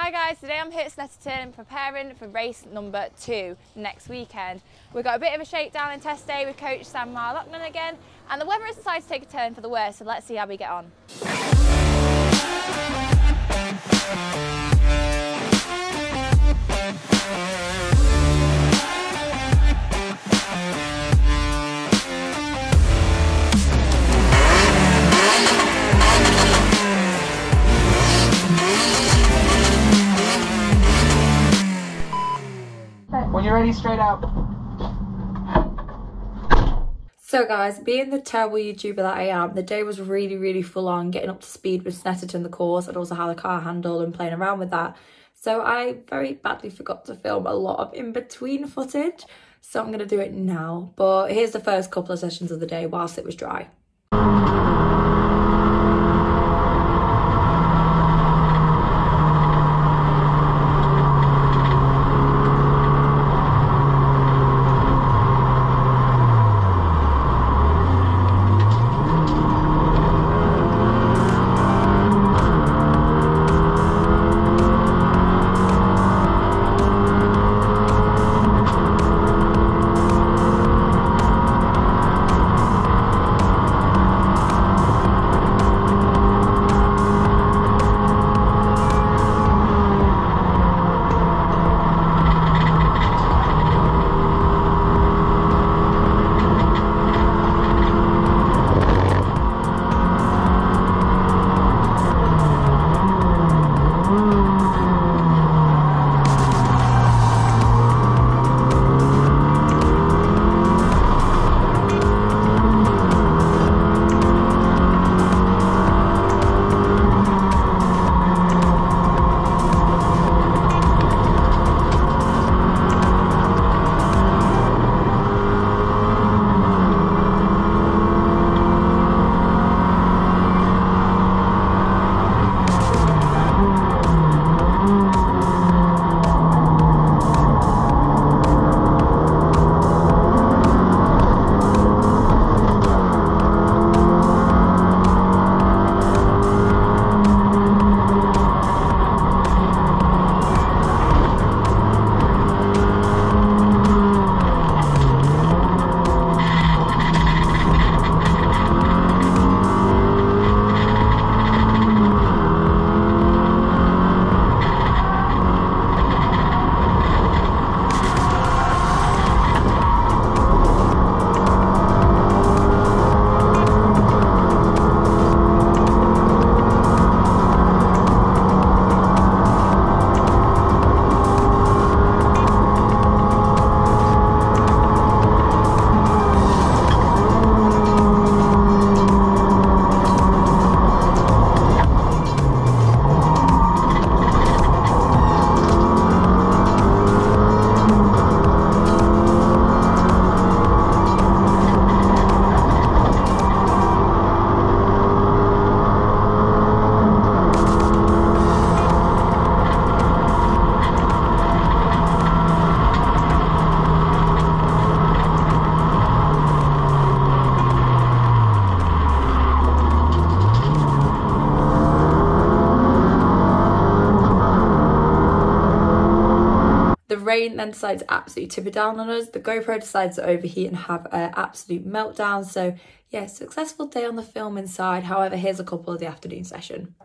Hi guys, today I'm here at Snetterton preparing for race number 2 next weekend. We've got a bit of a shakedown and test day with coach Sam Marlockman again, and the weather has decided to take a turn for the worse, so let's see how we get on. When you're ready, straight out. So guys, being the terrible YouTuber that I am, the day was really full on, getting up to speed with Snetterton the course and also how the car handled and playing around with that. So I very badly forgot to film a lot of in-between footage, so I'm going to do it now. But here's the first couple of sessions of the day whilst it was dry. The rain then decides to absolutely tip it down on us. The GoPro decides to overheat and have an absolute meltdown. So yeah, successful day on the filming side. However, here's a couple of the afternoon session.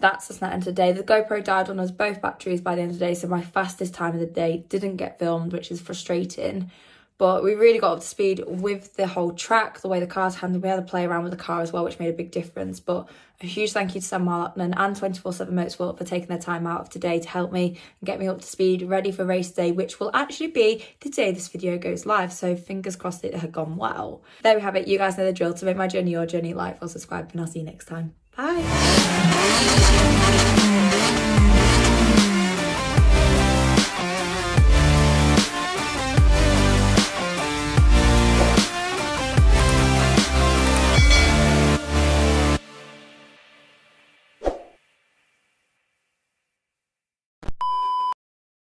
that's the Snetterton today. The GoPro died on us both batteries by the end of the day, so my fastest time of the day didn't get filmed, which is frustrating. But we really got up to speed with the whole track, the way the car's handled. We had to play around with the car as well, which made a big difference. But a huge thank you to Sam Marlockman and 24/7 Motorsport for taking their time out of today to help me and get me up to speed, ready for race day, which will actually be the day this video goes live. So fingers crossed it had gone well. There we have it. You guys know the drill. To make my journey your journey, like or subscribe, and I'll see you next time. Bye.